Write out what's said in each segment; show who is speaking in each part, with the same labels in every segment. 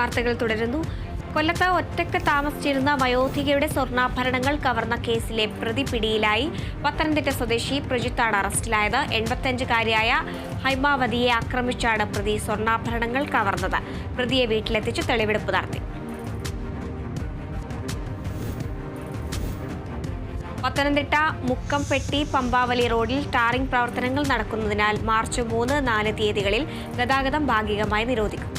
Speaker 1: വാർത്തകൾ തുടരുന്നു. കൊല്ലത്ത് ഒറ്റയ്ക്ക് താമസിച്ചിരുന്ന വയോധികയുടെ സ്വർണ്ണാഭരണങ്ങൾ കവർന്ന കേസിലെ പ്രതി പിടിയിലായി. പത്തനംതിട്ട സ്വദേശി പ്രജിത്താണ് അറസ്റ്റിലായത്. 85-കാരിയായ ഹൈമാവതിയെ ആക്രമിച്ചാണ് പ്രതി സ്വർണ്ണാഭരണങ്ങൾ കവർന്നത്. പ്രതിയെ വീട്ടിലെത്തിച്ച് തെളിവെടുപ്പ് നടത്തി. പത്തനംതിട്ട മുക്കംപെട്ടി പമ്പാവലി റോഡിൽ ടാറിംഗ് പ്രവർത്തനങ്ങൾ നടക്കുന്നതിനാൽ മാർച്ച് 3, 4 തീയതികളിൽ ഗതാഗതം ഭാഗികമായി നിരോധിക്കും.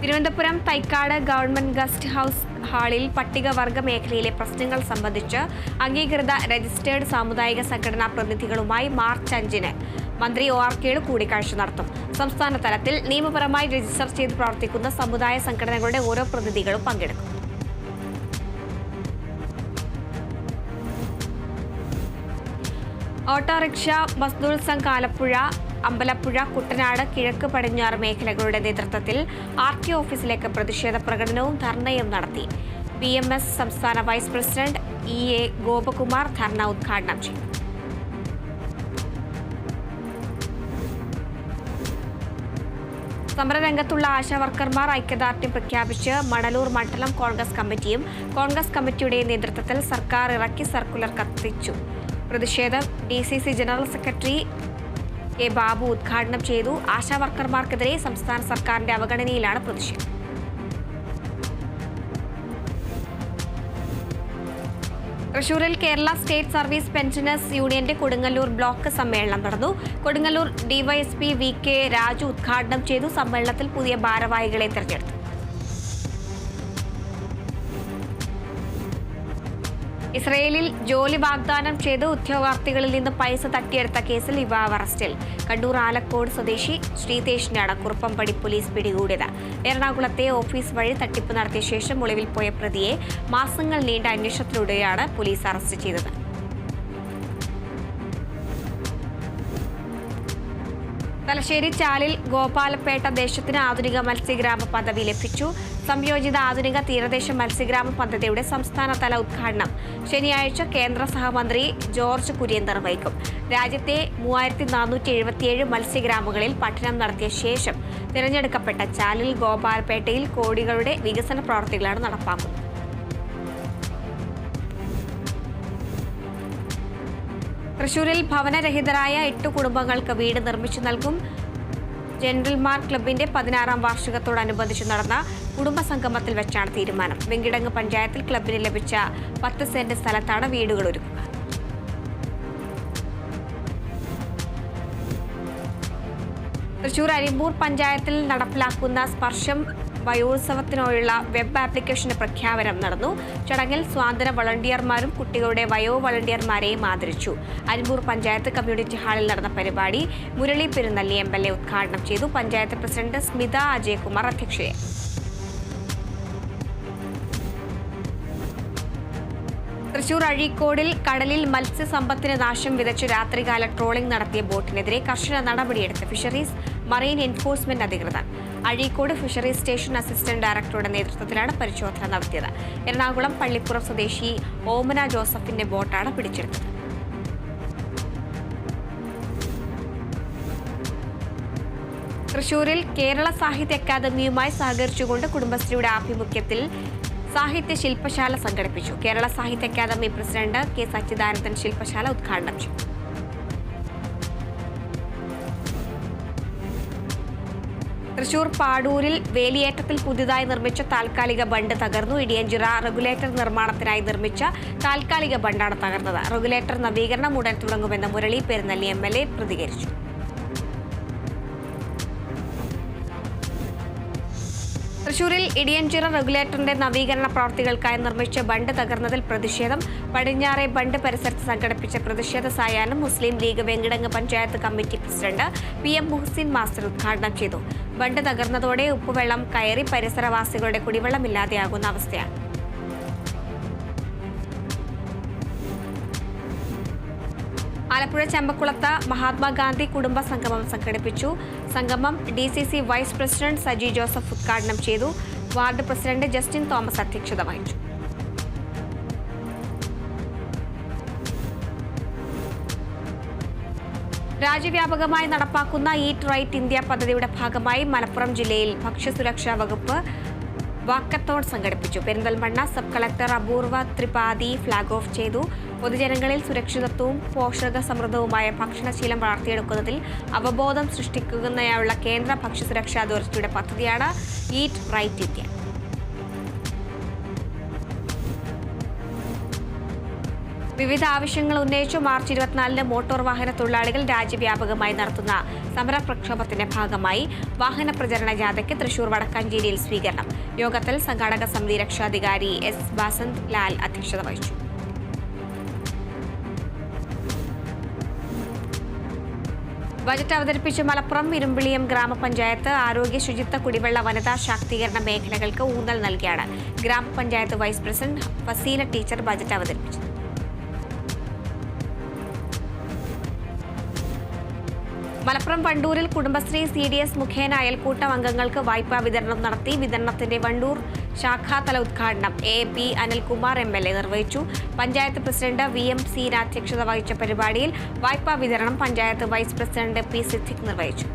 Speaker 1: Thiruvananthapuram Thycaud government guest house ഹാളിൽ പട്ടികവർഗ മേഖലയിലെ പ്രശ്നങ്ങൾ സംബന്ധിച്ച് അംഗീകൃത രജിസ്റ്റേർഡ് സാമുദായിക സംഘടനാ പ്രതിനിധികളുമായി മാർച്ച് 5-ന് മന്ത്രി OR കേളു കൂടിക്കാഴ്ച നടത്തും. സംസ്ഥാന തലത്തിൽ നിയമപരമായി രജിസ്റ്റർ ചെയ്ത് പ്രവർത്തിക്കുന്ന സമുദായ സംഘടനകളുടെ ഓരോ പ്രതിനിധികളും പങ്കെടുക്കും. ഓട്ടോറിക്ഷ മസ്ദൂർ സംഘ് ആലപ്പുഴ, അമ്പലപ്പുഴ, കുട്ടനാട്, കിഴക്ക് പടിഞ്ഞാറ് മേഖലകളുടെ നേതൃത്വത്തിൽ RTO ഓഫീസിലേക്ക് പ്രതിഷേധ പ്രകടനവും ധർണയും നടത്തി. PMS സംസ്ഥാന വൈസ് പ്രസിഡന്റ് EA ഗോപകുമാർ ധർണ ഉദ്ഘാടനം ചെയ്തു. സമരരംഗത്തുള്ള ആശാവർക്കർമാർ ഐക്യദാർഢ്യം പ്രഖ്യാപിച്ച് മണലൂർ മണ്ഡലം കോൺഗ്രസ് കമ്മിറ്റിയും കോൺഗ്രസ് കമ്മിറ്റിയുടെ നേതൃത്വത്തിൽ സർക്കാർ ഇറക്കി സർക്കുലർ കത്തിച്ചു. പ്രതിഷേധം DCC general secretary K. Babu ഉദ്ഘാടനം ചെയ്തു. ആശാവർക്കർമാർക്കെതിരെ സംസ്ഥാന സർക്കാരിന്റെ അവഗണനയിലാണ് പ്രതിഷേധം. തൃശൂരിൽ കേരള സ്റ്റേറ്റ് സർവീസ് പെൻഷനേഴ്സ് യൂണിയന്റെ കൊടുങ്ങല്ലൂർ ബ്ലോക്ക് സമ്മേളനം നടന്നു. കൊടുങ്ങല്ലൂർ DYSP VK രാജു ഉദ്ഘാടനം ചെയ്തു. സമ്മേളനത്തിൽ പുതിയ ഭാരവാഹികളെ തെരഞ്ഞെടുത്തു. ഇസ്രയേലിൽ ജോലി വാഗ്ദാനം ചെയ്ത് ഉദ്യോഗാർത്ഥികളിൽ നിന്ന് പൈസ തട്ടിയെടുത്ത കേസിൽ യുവാവ് അറസ്റ്റിൽ. കണ്ണൂർ ആലക്കോട് സ്വദേശി ശ്രീതേഷിനാണ് കുറുപ്പംപടി പോലീസ് പിടികൂടിയത്. എറണാകുളത്തെ ഓഫീസ് വഴി തട്ടിപ്പ് നടത്തിയ ശേഷം ഒളിവിൽ പോയ പ്രതിയെ മാസങ്ങൾ നീണ്ട അന്വേഷണത്തിലൂടെയാണ് പോലീസ് അറസ്റ്റ് ചെയ്തത്. തലശ്ശേരി ചാലിൽ ഗോപാലപേട്ട ദേശത്തിന് ആധുനിക മത്സ്യഗ്രാമ പദവി ലഭിച്ചു. സംയോജിത ആധുനിക തീരദേശ മത്സ്യഗ്രാമ പദ്ധതിയുടെ സംസ്ഥാനതല ഉദ്ഘാടനം ശനിയാഴ്ച കേന്ദ്ര സഹമന്ത്രി ജോർജ് കുര്യൻ നിർവഹിക്കും. രാജ്യത്തെ 3477 മത്സ്യഗ്രാമങ്ങളിൽ പഠനം നടത്തിയ ശേഷം തിരഞ്ഞെടുക്കപ്പെട്ട ചാലിൽ ഗോപാലപേട്ടയിൽ കോടികളുടെ വികസന പ്രവർത്തികളാണ് നടപ്പാക്കുന്നത്. തൃശൂരിൽ ഭവനരഹിതരായ 8 കുടുംബങ്ങൾക്ക് വീട് നിർമ്മിച്ചു നൽകും. ജെന്റിൽമാൻ ക്ലബിന്റെ 16-ാം വാർഷികത്തോടനുബന്ധിച്ച് നടന്ന കുടുംബസംഗമത്തിൽ വെച്ചാണ് തീരുമാനം. വെങ്കിടങ്ങ് പഞ്ചായത്തിൽ ക്ലബിന് ലഭിച്ച 10 സെന്റ് സ്ഥലത്താണ് വീടുകൾ ഒരുക്കുക. തൃശൂർ അരിമ്പൂർ പഞ്ചായത്തിൽ നടപ്പിലാക്കുന്ന സ്പർശം വയോത്സവത്തിനായുള്ള വെബ് ആപ്ലിക്കേഷന്റെ പ്രഖ്യാപനം നടന്നു. ചടങ്ങിൽ സ്വാതന്ത്ര്യ വളണ്ടിയർമാരും കുട്ടികളുടെ വയോ വളണ്ടിയർമാരെയും ആദരിച്ചു. അരിമ്പൂർ പഞ്ചായത്ത് കമ്മ്യൂണിറ്റി ഹാളിൽ നടന്ന പരിപാടി മുരളി പെരുന്നല്ലി MLA ഉദ്ഘാടനം ചെയ്തു. പഞ്ചായത്ത് പ്രസിഡന്റ് സ്മിത അജയ്കുമാർ അധ്യക്ഷയായി. തൃശൂർ അഴീക്കോടിൽ കടലിൽ മത്സ്യസമ്പത്തിന് നാശം വിതച്ച് രാത്രികാല ട്രോളിംഗ് നടത്തിയ ബോട്ടിനെതിരെ കർശന നടപടിയെടുത്ത് ഫിഷറീസ് മറൈൻ എൻഫോഴ്സ്മെന്റ് അധികൃതർ. അഴീക്കോട് ഫിഷറീസ് സ്റ്റേഷൻ അസിസ്റ്റന്റ് ഡയറക്ടറുടെ നേതൃത്വത്തിലാണ് പരിശോധന നടത്തിയത്. എറണാകുളം പള്ളിപ്പുറം സ്വദേശി ഓമന ജോസഫിന്റെ ബോട്ടാണ് പിടിച്ചെടുത്തത്. തൃശൂരിൽ കേരള സാഹിത്യ അക്കാദമിയുമായി സഹകരിച്ചുകൊണ്ട് കുടുംബശ്രീയുടെ ആഭിമുഖ്യത്തിൽ സാഹിത്യ ശില്പശാല സംഘടിപ്പിച്ചു. കേരള സാഹിത്യ അക്കാദമി പ്രസിഡന്റ് K. സച്ചിദാനന്ദൻ ശില്പശാല ഉദ്ഘാടനം ചെയ്തു. തൃശൂർ പാടൂരിൽ വേലിയേറ്റത്തിൽ പുതിയതായി നിർമ്മിച്ച താൽക്കാലിക ബണ്ട് തകർന്നു. ഇടിയഞ്ചിറ റെഗുലേറ്റർ നിർമ്മാണത്തിനായി നിർമ്മിച്ച താൽക്കാലിക ബണ്ടാണ് തകർന്നത്. റെഗുലേറ്റർ നവീകരണം ഉടൻ തുടങ്ങുമെന്ന് മുരളി പെരുന്നല്ലി MLA പ്രതികരിച്ചു. തൃശൂരിൽ ഇടിയഞ്ചിറ റെഗുലേറ്ററിന്റെ നവീകരണ പ്രവർത്തികൾക്കായി നിർമ്മിച്ച ബണ്ട് തകർന്നതിൽ പ്രതിഷേധം. പടിഞ്ഞാറെ ബണ്ട് പരിസരത്ത് സംഘടിപ്പിച്ച പ്രതിഷേധ സായാഹ്നം Muslim League Venkitangu panchayat committee president PM Muhsin master ഉദ്ഘാടനം ചെയ്തു. ബണ്ട് തകർന്നതോടെ ഉപ്പുവെള്ളം കയറി പരിസരവാസികളുടെ കുടിവെള്ളമില്ലാതെയാകുന്ന അവസ്ഥയാണ്. ആലപ്പുഴ ചമ്പക്കുളത്ത് മഹാത്മാഗാന്ധി കുടുംബ സംഗമം സംഘടിപ്പിച്ചു. സംഗമം DCC vice president Saji Joseph ഉദ്ഘാടനം ചെയ്തു. വാർഡ് പ്രസിഡന്റ് ജസ്റ്റിൻ തോമസ് അധ്യക്ഷത വഹിച്ചു. രാജ്യവ്യാപകമായി നടപ്പാക്കുന്ന ഈറ്റ് റൈറ്റ് ഇന്ത്യ പദ്ധതിയുടെ ഭാഗമായി മലപ്പുറം ജില്ലയിൽ ഭക്ഷ്യസുരക്ഷാ വകുപ്പ് വാക്കത്തോൺ സംഘടിപ്പിച്ചു. പെരിന്തൽമണ്ണ സബ് കളക്ടർ അപൂർവ ത്രിപാഠി ഫ്ളാഗ് ഓഫ് ചെയ്തു. പൊതുജനങ്ങളിൽ സുരക്ഷിതത്വവും പോഷകസമൃദ്ധവുമായ ഭക്ഷണശീലം വളർത്തിയെടുക്കുന്നതിൽ അവബോധം സൃഷ്ടിക്കുന്നതിനായുള്ള കേന്ദ്ര ഭക്ഷ്യസുരക്ഷാ അതോറിറ്റിയുടെ പദ്ധതിയാണ് ഈറ്റ് റൈറ്റ് ഇന്ത്യ. വിവിധ ആവശ്യങ്ങൾ ഉന്നയിച്ചു മാർച്ച് 24-ന് മോട്ടോർ വാഹന തൊഴിലാളികൾ രാജ്യവ്യാപകമായി നടത്തുന്ന സമരപ്രക്ഷോഭത്തിന്റെ ഭാഗമായി വാഹന പ്രചരണ ജാഥയ്ക്ക് തൃശൂർ വടക്കാഞ്ചേരിയിൽ സ്വീകരണം. യോഗത്തിൽ സംഘാടക സമിതി രക്ഷാധികാരി എസ് ബസന്ത് ലാൽ അധ്യക്ഷത വഹിച്ചു. ബജറ്റ് അവതരിപ്പിച്ച മലപ്പുറം ഇരുമ്പിളിയം ഗ്രാമപഞ്ചായത്ത് ആരോഗ്യ ശുചിത്വ കുടിവെള്ള വനിതാ ശാക്തീകരണ മേഖലകൾക്ക് ഊന്നൽ നൽകിയാണ് ഗ്രാമപഞ്ചായത്ത് vice president Faseela teacher budget അവതരിപ്പിച്ചത്. മലപ്പുറം വണ്ടൂരിൽ കുടുംബശ്രീ CDS മുഖേന അയൽക്കൂട്ടം അംഗങ്ങൾക്ക് വായ്പാ വിതരണം നടത്തി. വിതരണത്തിന്റെ വണ്ടൂർ ശാഖാതല ഉദ്ഘാടനം AP അനിൽകുമാർ MLA നിർവഹിച്ചു. പഞ്ചായത്ത് പ്രസിഡന്റ് VM സീന അധ്യക്ഷത വഹിച്ച പരിപാടിയിൽ വായ്പാ വിതരണം panchayat vice president P Siddique നിർവഹിച്ചു.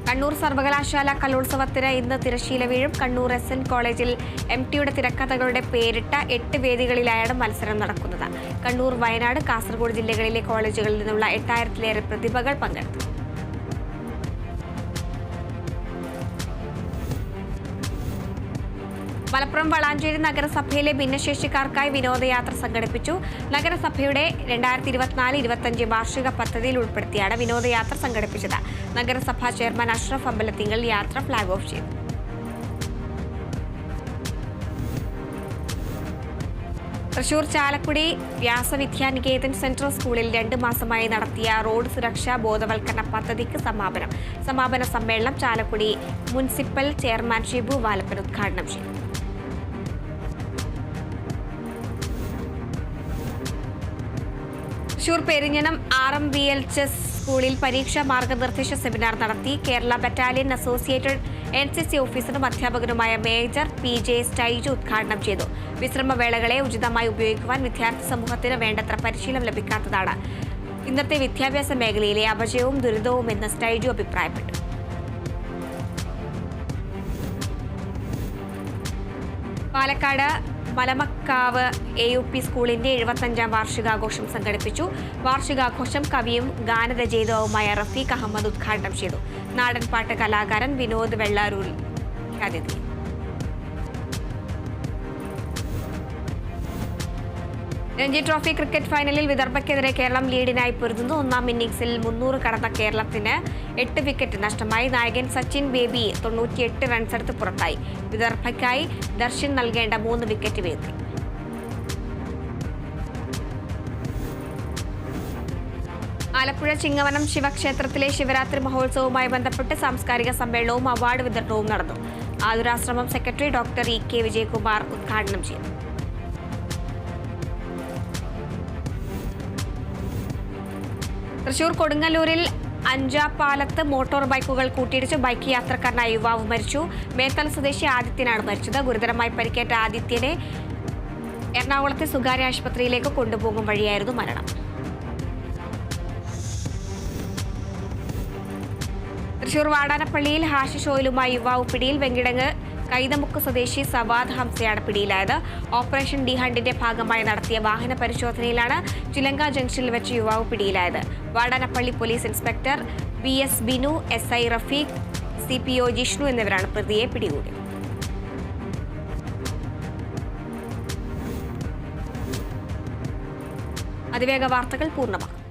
Speaker 1: കണ്ണൂർ സർവകലാശാല കലോത്സവത്തിന് ഇന്ന് തിരശ്ശീല വീഴും. കണ്ണൂർ SN കോളേജിൽ MTയുടെ തിരക്കഥകളുടെ പേരിട്ട 8 വേദികളിലായാണ് മത്സരം നടക്കുന്നത്. കണ്ണൂർ, വയനാട്, കാസർഗോഡ് ജില്ലകളിലെ കോളേജുകളിൽ നിന്നുള്ള 8000-ലേറെ പ്രതിഭകൾ പങ്കെടുത്തു. മലപ്പുറം വളാഞ്ചേരി നഗരസഭയിലെ ഭിന്നശേഷിക്കാർക്കായി വിനോദയാത്ര സംഘടിപ്പിച്ചു. നഗരസഭയുടെ 2024-25 വാർഷിക പദ്ധതിയിൽ ഉൾപ്പെടുത്തിയാണ് വിനോദയാത്ര സംഘടിപ്പിച്ചത്. നഗരസഭാ ചെയർമാൻ അഷ്റഫ് അമ്പലത്തിങ്കൽ യാത്ര ഫ്ളാഗ് ഓഫ് ചെയ്തു. തൃശൂർ ചാലക്കുടി വ്യാസവിദ്യാനികേതൻ സെൻട്രൽ സ്കൂളിൽ 2 മാസമായി നടത്തിയ റോഡ് സുരക്ഷാ ബോധവൽക്കരണ പദ്ധതിക്ക് സമാപന സമ്മേളനം ചാലക്കുടി മുനിസിപ്പൽ ചെയർമാൻ ഷിബു വാലപ്പൻ ഉദ്ഘാടനം ചെയ്തു. തൃശൂർ പെരിഞ്ഞനം RMVLHS സ്കൂളിൽ പരീക്ഷാ മാർഗനിർദ്ദേശ സെമിനാർ നടത്തി. കേരള ബറ്റാലിയൻ അസോസിയേറ്റഡ് NCC ഓഫീസറും അധ്യാപകനുമായ മേജർ PJ സ്റ്റൈജു ഉദ്ഘാടനം ചെയ്തു. വിശ്രമവേളകളെ ഉചിതമായി ഉപയോഗിക്കുവാൻ വിദ്യാർത്ഥി സമൂഹത്തിന് വേണ്ടത്ര പരിശീലനം ലഭിക്കാത്തതാണ് ഇന്നത്തെ വിദ്യാഭ്യാസ മേഖലയിലെ അപജയവും ദുരിതവുമെന്ന് സ്റ്റൈജു അഭിപ്രായപ്പെട്ടു. പാലക്കാട് മലമക്കാവ് AUP സ്കൂളിന്റെ 75-ാം വാർഷികാഘോഷം സംഘടിപ്പിച്ചു. വാർഷികാഘോഷം കവിയും ഗാനരചയിതാവുമായ റഫീഖ് അഹമ്മദ് ഉദ്ഘാടനം ചെയ്തു. നാടൻപാട്ട് കലാകാരൻ വിനോദ് വെള്ളാരൂർ അതിഥി. രഞ്ജി ട്രോഫി ക്രിക്കറ്റ് ഫൈനലിൽ വിദർഭയ്ക്കെതിരെ കേരളം ലീഡിനായി പൊരുതുന്നു. 1-ാം ഇന്നിംഗ്സിൽ 300 കടന്ന കേരളത്തിന് 8 വിക്കറ്റ് നഷ്ടമായി. നായകൻ സച്ചിൻ ബേബി 98 റൺസെടുത്ത് പുറത്തായി. വിദർഭയ്ക്കായി ദർശൻ നൽകേണ്ട 3 വിക്കറ്റ് വീഴ്ത്തി. ആലപ്പുഴ ചിങ്ങവനം ശിവക്ഷേത്രത്തിലെ ശിവരാത്രി മഹോത്സവവുമായി ബന്ധപ്പെട്ട് സാംസ്കാരിക സമ്മേളനവും അവാർഡ് വിതരണവും നടന്നു. ആതുരാശ്രമം സെക്രട്ടറി ഡോക്ടർ EK വിജയകുമാർ ഉദ്ഘാടനം ചെയ്തു. തൃശൂർ കൊടുങ്ങല്ലൂരിൽ അഞ്ചാപ്പാലത്ത് മോട്ടോർ ബൈക്കുകൾ കൂട്ടിയിടിച്ച് ബൈക്ക് യാത്രക്കാരനായ യുവാവ് മരിച്ചു. മേത്തല സ്വദേശി ആദിത്യനാണ് മരിച്ചത്. ഗുരുതരമായി പരിക്കേറ്റ ആദിത്യനെ എറണാകുളത്തെ സ്വകാര്യ ആശുപത്രിയിലേക്ക് കൊണ്ടുപോകും വഴിയായിരുന്നു മരണം. തൃശൂർ വാടാനപ്പള്ളിയിൽ ഹാഷിഷ് ഓയിലുമായി യുവാവ് പിടിയിൽ. വെങ്കിടങ്ങ് കൈതമുക്ക് സ്വദേശി സവാദ് ഹംസയാണ് പിടിയിലായത്. ഓപ്പറേഷൻ ഡി ഹണ്ടിന്റെ ഭാഗമായി നടത്തിയ വാഹന പരിശോധനയിലാണ് ചിലങ്ക ജംഗ്ഷനിൽ വെച്ച് യുവാവ് പിടിയിലായത്. Vadanappally police inspector VS Binu, SI Rafeeq, CPO Jishnu എന്നിവരാണ് പ്രതിയെ പിടികൂടിയത്. അതിവേഗ വാർത്തകൾ പൂർണ്ണമാകും.